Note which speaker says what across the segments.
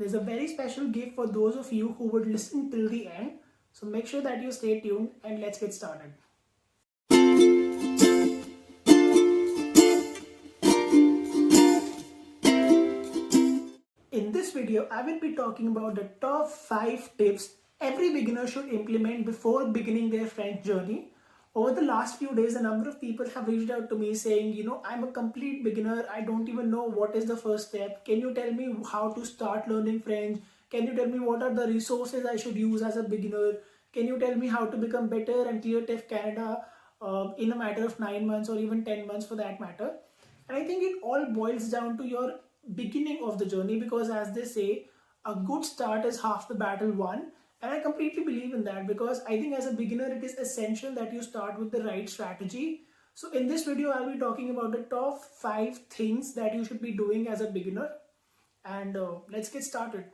Speaker 1: There's a very special gift for those of you who would listen till the end. So make sure that you stay tuned and let's get started. In this video, I will be talking about the top 5 tips every beginner should implement before beginning their French journey. Over the last few days, a number of people have reached out to me saying, I'm a complete beginner. I don't even know what is the first step. Can you tell me how to start learning French? Can you tell me what are the resources I should use as a beginner? Can you tell me how to become better and clear TEF Canada in a matter of 9 months or even 10 months for that matter? And I think it all boils down to your beginning of the journey, because as they say, a good start is half the battle won. And I completely believe in that, because I think as a beginner it is essential that you start with the right strategy. So in this video I'll be talking about the top 5 things that you should be doing as a beginner, and let's get started.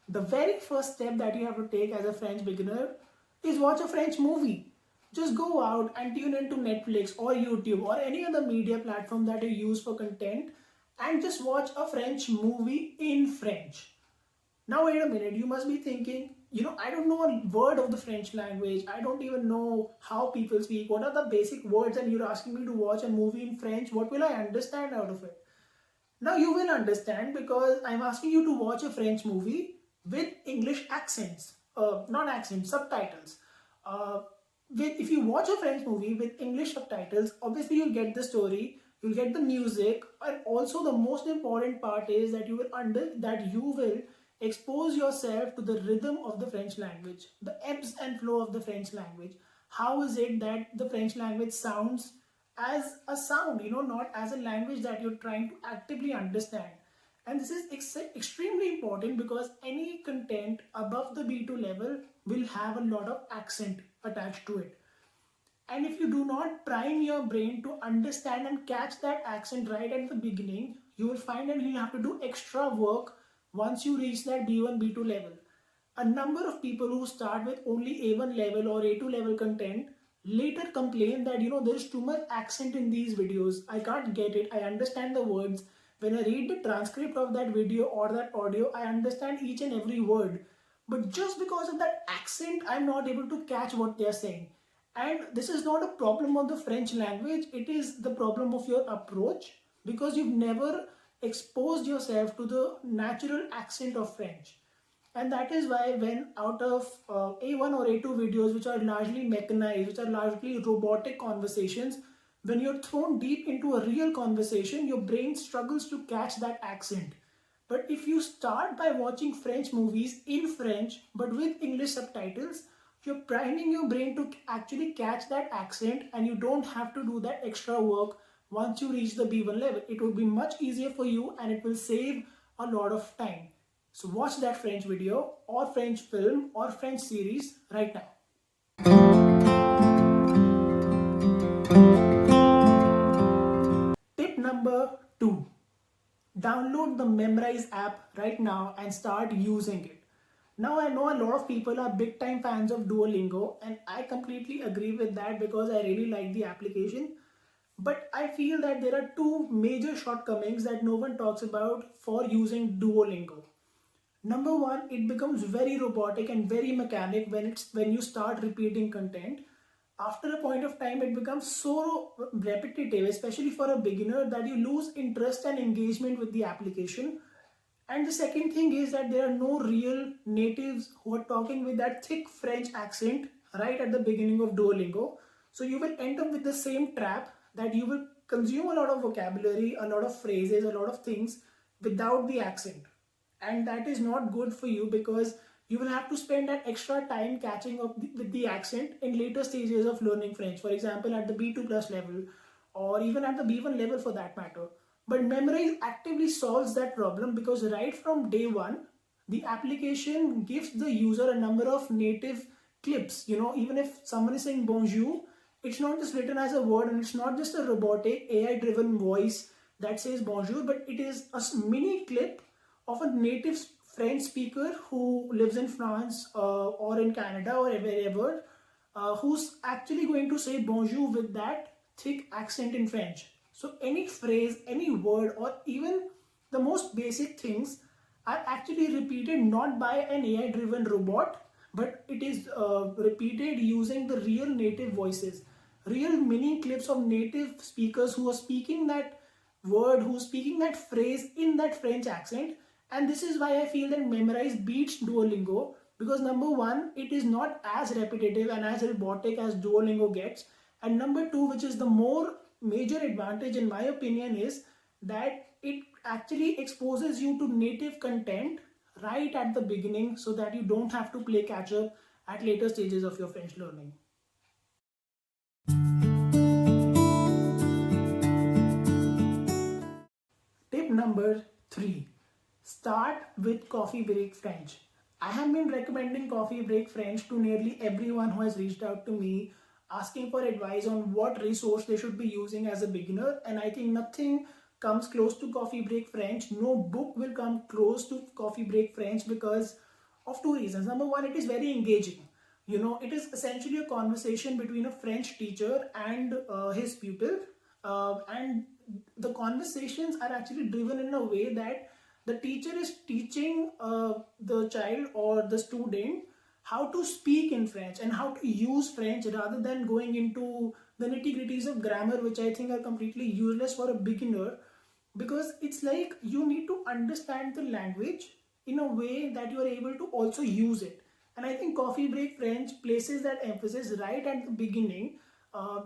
Speaker 1: The very first step that you have to take as a French beginner is watch a French movie. Just go out and tune into Netflix or YouTube or any other media platform that you use for content and just watch a French movie in French. Now wait a minute, you must be thinking, I don't know a word of the French language. I don't even know how people speak. What are the basic words, and you're asking me to watch a movie in French? What will I understand out of it? Now you will understand, because I'm asking you to watch a French movie with English accents, not accents, subtitles. Uh, if you watch a French movie with English subtitles, obviously you'll get the story, you'll get the music, and also the most important part is that you will expose yourself to the rhythm of the French language, the ebbs and flow of the French language. How is it that the French language sounds as a sound, not as a language that you're trying to actively understand. And this is extremely important, because any content above the B2 level will have a lot of accent attached to it. And if you do not prime your brain to understand and catch that accent right at the beginning, you will find that you have to do extra work once you reach that B1, B2 level. A number of people who start with only A1 level or A2 level content later complain that there is too much accent in these videos. I can't get it. I understand the words. When I read the transcript of that video or that audio, I understand each and every word. But just because of that accent, I'm not able to catch what they're saying. And this is not a problem of the French language, it is the problem of your approach, because you've never exposed yourself to the natural accent of French. And that is why when out of A1 or A2 videos, which are largely mechanized, which are largely robotic conversations, when you're thrown deep into a real conversation, your brain struggles to catch that accent. But if you start by watching French movies in French but with English subtitles, you're priming your brain to actually catch that accent, and you don't have to do that extra work once you reach the B1 level. It will be much easier for you, and it will save a lot of time. So watch that French video or French film or French series right now. Tip number 2. Download the Memrise app right now and start using it. Now I know a lot of people are big time fans of Duolingo, and I completely agree with that, because I really like the application. But I feel that there are 2 major shortcomings that no one talks about for using Duolingo. Number 1, it becomes very robotic and very mechanic when you start repeating content. After a point of time, it becomes so repetitive, especially for a beginner, that you lose interest and engagement with the application. And the second thing is that there are no real natives who are talking with that thick French accent right at the beginning of Duolingo. So you will end up with the same trap, that you will consume a lot of vocabulary, a lot of phrases, a lot of things without the accent. And that is not good for you, because you will have to spend that extra time catching up with the accent in later stages of learning French. For example, at the B2 plus level, or even at the B1 level for that matter. But Memrise actively solves that problem, because right from day one, the application gives the user a number of native clips. Even if someone is saying bonjour, it's not just written as a word, and it's not just a robotic AI driven voice that says bonjour, but it is a mini clip of a native French speaker who lives in France or in Canada or wherever, who's actually going to say bonjour with that thick accent in French. So any phrase, any word, or even the most basic things are actually repeated not by an AI driven robot, but it is repeated using the real native voices, real mini clips of native speakers who are speaking that word, who are speaking that phrase in that French accent. And this is why I feel that Memorize beats Duolingo, because number one, it is not as repetitive and as robotic as Duolingo gets. And number two, which is the more major advantage in my opinion, is that it actually exposes you to native content right at the beginning so that you don't have to play catch up at later stages of your French learning. Tip number 3, start with Coffee Break French. I have been recommending Coffee Break French to nearly everyone who has reached out to me asking for advice on what resource they should be using as a beginner, and I think nothing comes close to Coffee Break French. No book will come close to Coffee Break French because of two reasons. Number one, it is very engaging. It is essentially a conversation between a French teacher and his pupil, and the conversations are actually driven in a way that the teacher is teaching the child or the student how to speak in French and how to use French, rather than going into the nitty gritties of grammar, which I think are completely useless for a beginner, because it's like you need to understand the language in a way that you are able to also use it. And I think Coffee Break French places that emphasis right at the beginning.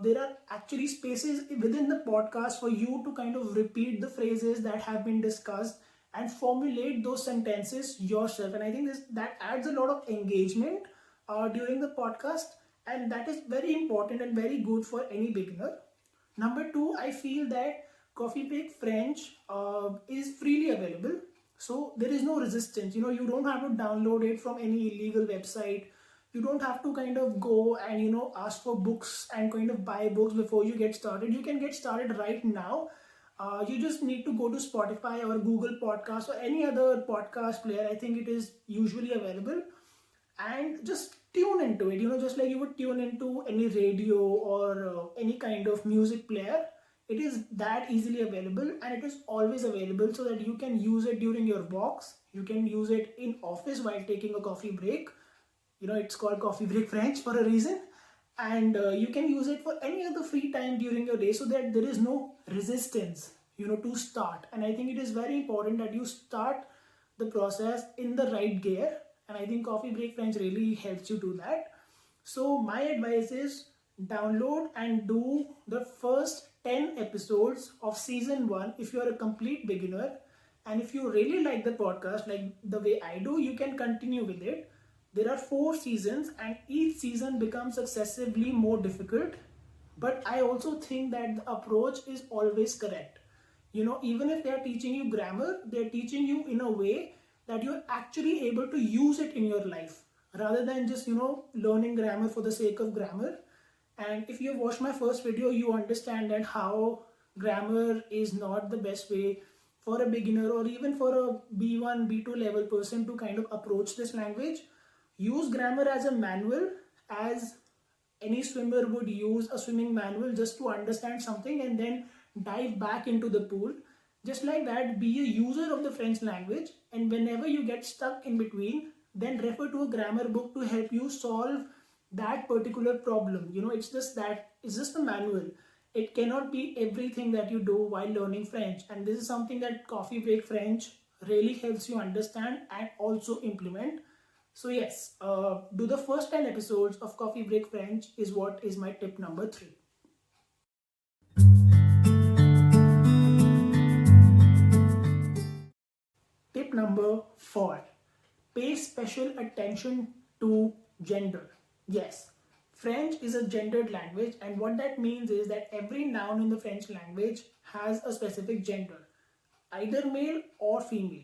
Speaker 1: There are actually spaces within the podcast for you to kind of repeat the phrases that have been discussed and formulate those sentences yourself. And I think that adds a lot of engagement during the podcast, and that is very important and very good for any beginner. Number two, I feel that Coffee Break French is freely available, so there is no resistance. You don't have to download it from any illegal website. You don't have to kind of go and ask for books and kind of buy books before you get started. You can get started right now. You just need to go to Spotify or Google Podcast or any other podcast player. I think it is usually available, and just tune into it, just like you would tune into any radio or any kind of music player. It is that easily available, and it is always available so that you can use it during your walks. You can use it in office while taking a coffee break. It's called Coffee Break French for a reason. And you can use it for any other free time during your day, so that there is no resistance to start. And I think it is very important that you start the process in the right gear, and I think Coffee Break French really helps you do that. So my advice is download and do the first 10 episodes of season 1 if you're a complete beginner. And if you really like the podcast like the way I do, you can continue with it. There are 4 seasons, and each season becomes successively more difficult. But I also think that the approach is always correct. Even if they are teaching you grammar, they're teaching you in a way that you're actually able to use it in your life, rather than just, learning grammar for the sake of grammar. And if you watched my first video, you understand that how grammar is not the best way for a beginner or even for a B1, B2 level person to kind of approach this language. Use grammar as a manual, as any swimmer would use a swimming manual just to understand something and then dive back into the pool. Just like that, be a user of the French language, and whenever you get stuck in between, then refer to a grammar book to help you solve that particular problem. It's just a manual. It cannot be everything that you do while learning French, and this is something that Coffee Break French really helps you understand and also implement. So yes, do the first 10 episodes of Coffee Break French is what is my tip number 3. Tip number 4, pay special attention to gender. Yes, French is a gendered language, and what that means is that every noun in the French language has a specific gender, either male or female.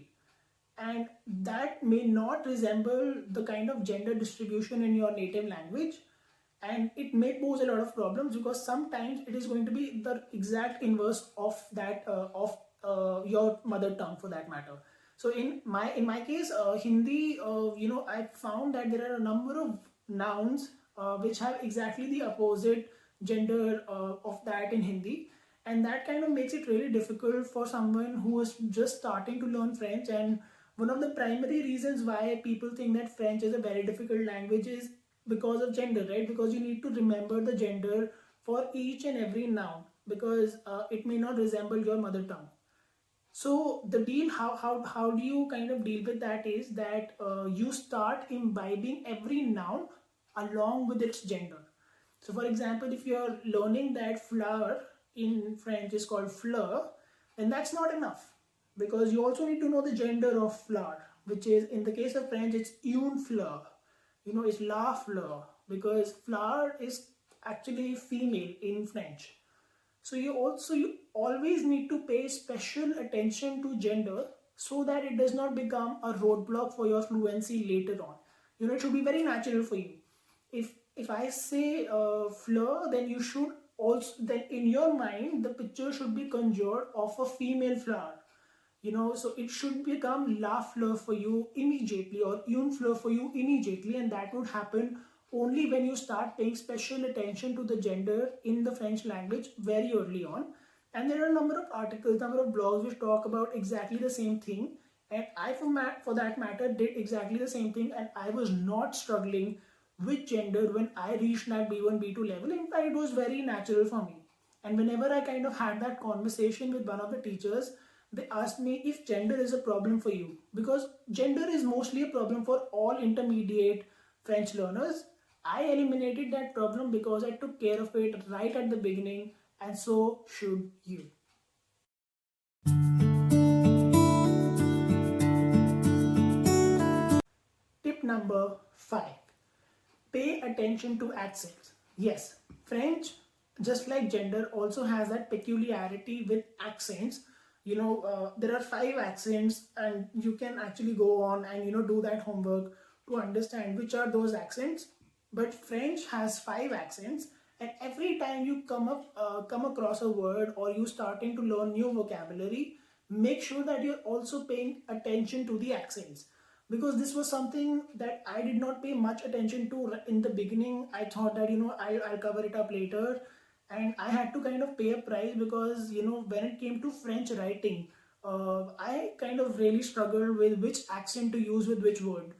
Speaker 1: And that may not resemble the kind of gender distribution in your native language, and it may pose a lot of problems because sometimes it is going to be the exact inverse of that of your mother tongue, for that matter. So in my case, Hindi, I found that there are a number of nouns which have exactly the opposite gender of that in Hindi, and that kind of makes it really difficult for someone who is just starting to learn French. And one of the primary reasons why people think that French is a very difficult language is because of gender, right? Because you need to remember the gender for each and every noun, because it may not resemble your mother tongue. So the deal, how do you kind of deal with that is that you start imbibing every noun along with its gender. So for example, if you're learning that flower in French is called fleur, then that's not enough, because you also need to know the gender of flower, which is, in the case of French, it's une fleur. It's la fleur, because flower is actually female in French. So you always need to pay special attention to gender, so that it does not become a roadblock for your fluency later on. It should be very natural for you. If I say fleur, then you should also, then in your mind the picture should be conjured of a female flower. So it should become la fleur for you immediately, or une fleur for you immediately, and that would happen only when you start paying special attention to the gender in the French language very early on. And there are a number of articles, number of blogs which talk about exactly the same thing, and I, for that matter, did exactly the same thing, and I was not struggling with gender when I reached that B1 B2 level. In fact, it was very natural for me. And whenever I kind of had that conversation with one of the teachers, they asked me if gender is a problem for you, because gender is mostly a problem for all intermediate French learners. I eliminated that problem because I took care of it right at the beginning, and so should you. Tip number 5: pay attention to accents. Yes, French, just like gender, also has that peculiarity with accents. There are 5 accents, and you can actually go on and do that homework to understand which are those accents. But French has 5 accents, and every time you come across a word, or you starting to learn new vocabulary, make sure that you're also paying attention to the accents, because this was something that I did not pay much attention to in the beginning. I thought that I'll cover it up later, and I had to kind of pay a price, because when it came to French writing, I kind of really struggled with which accent to use with which word,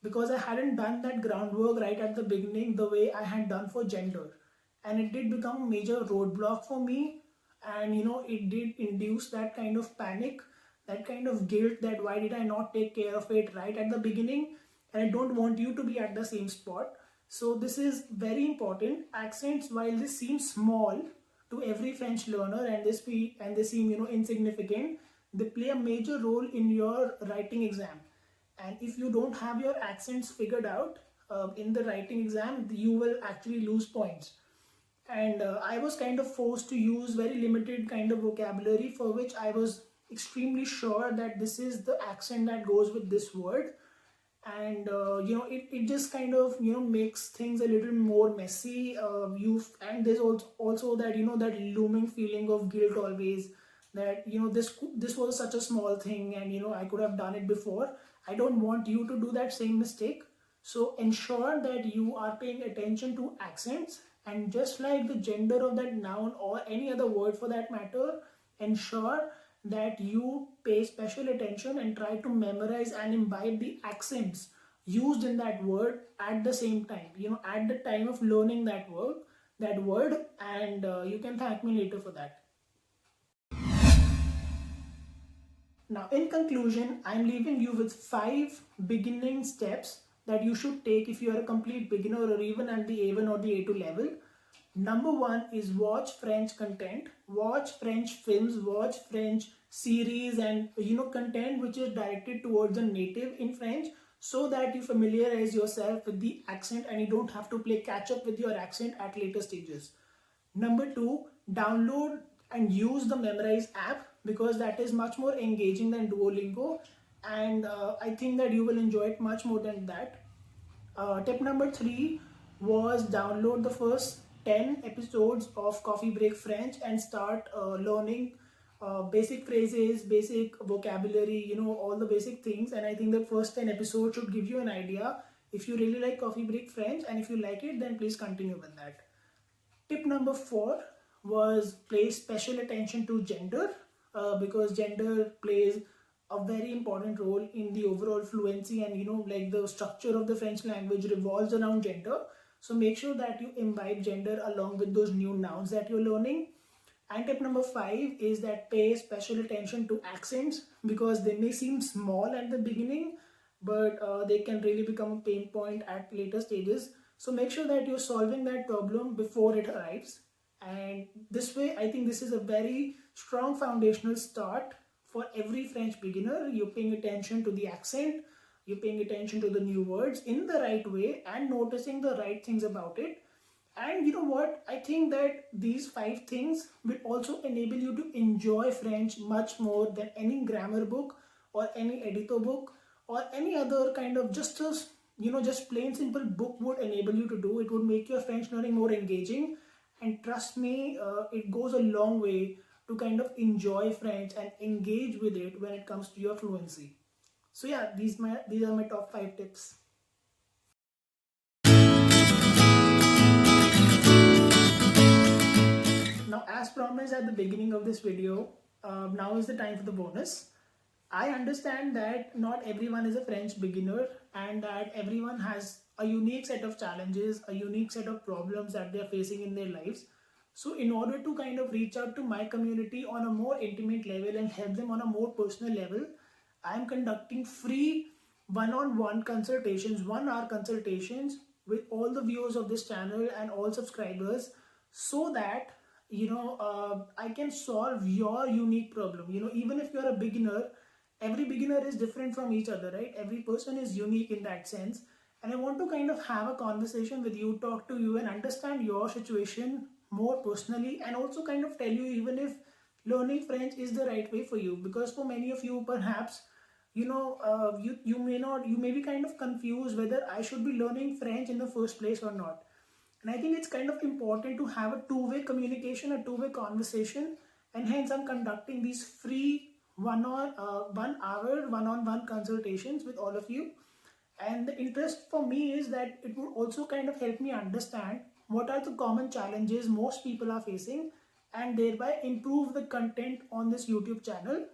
Speaker 1: because I hadn't done that groundwork right at the beginning the way I had done for gender, and it did become a major roadblock for me. And it did induce that kind of panic, that kind of guilt, that why did I not take care of it right at the beginning, and I don't want you to be at the same spot. So this is very important. Accents, while this seems small to every French learner, and they seem insignificant, they play a major role in your writing exam. And if you don't have your accents figured out in the writing exam, you will actually lose points. And I was kind of forced to use very limited kind of vocabulary, for which I was extremely sure that this is the accent that goes with this word. And it just kind of makes things a little more messy. And there's also that that looming feeling of guilt always, that this was such a small thing, and I could have done it before. I don't want you to do that same mistake. So ensure that you are paying attention to accents, and just like the gender of that noun or any other word for that matter, ensure that you pay special attention and try to memorize and imbibe the accents used in that word at the same time, at the time of learning that word, and you can thank me later for that. Now, in conclusion, I'm leaving you with 5 beginning steps that you should take if you are a complete beginner, or even at the A1 or the A2 level. Number 1 is watch French content, watch French films, watch French series, and content which is directed towards a native in French, so that you familiarize yourself with the accent and you don't have to play catch up with your accent at later stages. Number 2, download and use the Memrise app, because that is much more engaging than Duolingo, and I think that you will enjoy it much more than that. Tip number 3 was download the first 10 episodes of Coffee Break French and start learning basic phrases, basic vocabulary, all the basic things. And I think the first 10 episodes should give you an idea if you really like Coffee Break French, and if you like it, then please continue with that. Tip number 4 was pay special attention to gender, because gender plays a very important role in the overall fluency, and like the structure of the French language revolves around gender. So make sure that you imbibe gender along with those new nouns that you're learning. And tip number 5 is that pay special attention to accents, because they may seem small at the beginning, but they can really become a pain point at later stages. So make sure that you're solving that problem before it arrives. And this way, I think this is a very strong foundational start for every French beginner. You're paying attention to the accent, you're paying attention to the new words in the right way, and noticing the right things about it. And you know what? I think that these 5 things will also enable you to enjoy French much more than any grammar book or any editor book or any other kind of just plain simple book would enable you to do. It would make your French learning more engaging. And trust me, it goes a long way to kind of enjoy French and engage with it when it comes to your fluency. So yeah, these are my top 5 tips. Now, as promised at the beginning of this video, now is the time for the bonus. I understand that not everyone is a French beginner and that everyone has a unique set of challenges, a unique set of problems that they're facing in their lives. So, in order to kind of reach out to my community on a more intimate level and help them on a more personal level, I am conducting free one-on-one consultations, 1 hour consultations with all the viewers of this channel and all subscribers, so that I can solve your unique problem. Even if you're a beginner, every beginner is different from each other, right? Every person is unique in that sense. And I want to kind of have a conversation with you, talk to you, and understand your situation more personally, and also kind of tell you even if learning French is the right way for you. Because for many of you, perhaps, you may be kind of confused whether I should be learning French in the first place or not. And I think it's kind of important to have a two-way communication, a two-way conversation, and hence I'm conducting these free 1 hour one-on-one consultations with all of you. And the interest for me is that it would also kind of help me understand what are the common challenges most people are facing, and thereby improve the content on this YouTube channel.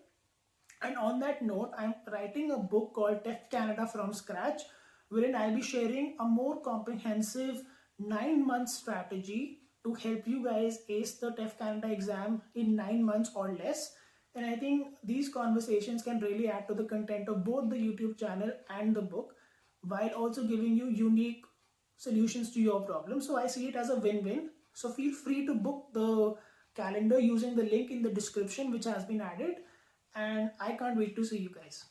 Speaker 1: And on that note, I'm writing a book called TEF Canada from scratch, wherein I'll be sharing a more comprehensive 9 month strategy to help you guys ace the TEF Canada exam in 9 months or less. And I think these conversations can really add to the content of both the YouTube channel and the book, while also giving you unique solutions to your problem. So I see it as a win-win. So feel free to book the calendar using the link in the description which has been added, and I can't wait to see you guys.